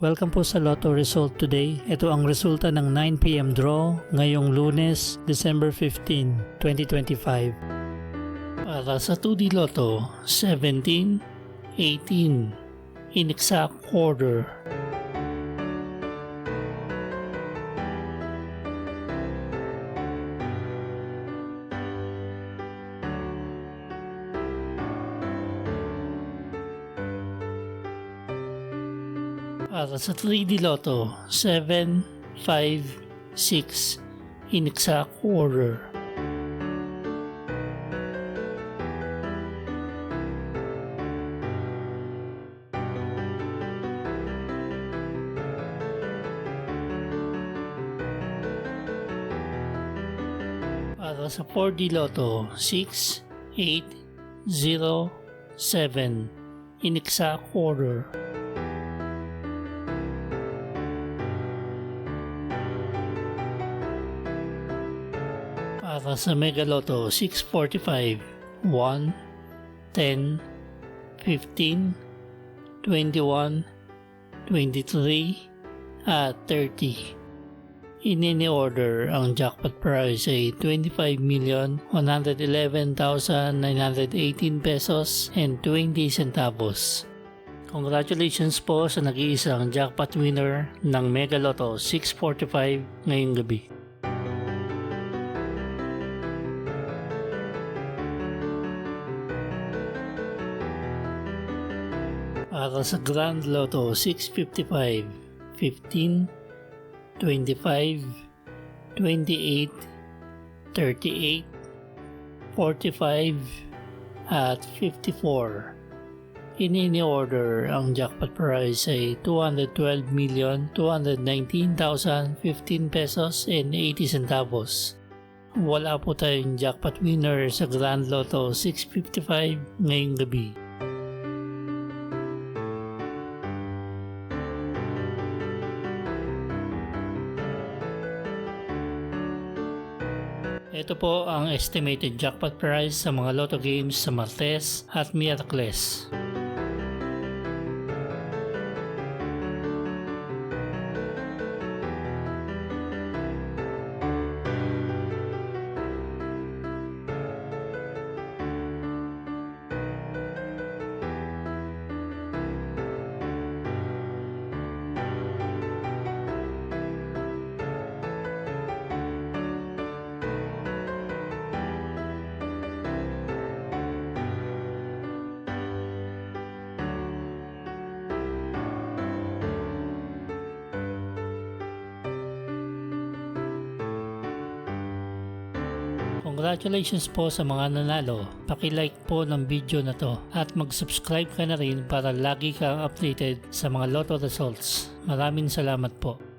Welcome po sa Lotto Result Today. Ito ang resulta ng 9 PM draw ngayong Lunes, December 15, 2025. Para sa 2D Lotto, 17, 18, in exact order. Para sa 3D Lotto, 7, 5, 6, in exact order. Para sa 4D Lotto, 6, 8, 0, 7, in exact order. Para sa Mega Lotto, 645, 1, 10, 15, 21, 23, at 30. In-order ang jackpot prize ay 25,111,918 pesos and 20 centavos. Congratulations po sa nag-iisang jackpot winner ng Mega Lotto 645 ngayong gabi. Para sa Grand Lotto 655, 15, 25, 28, 38, 45, at 54. In-order ang jackpot prize ay 212,219,015 pesos and 80 centavos. Wala po tayong jackpot winner sa Grand Lotto 655 ngayong gabi. Ito po ang estimated jackpot price sa mga lotto games sa Martes at Miyerkules. Congratulations po sa mga nanalo. Paki-like po ng video na to at mag-subscribe ka na rin para lagi kang updated sa mga lotto results. Maraming salamat po.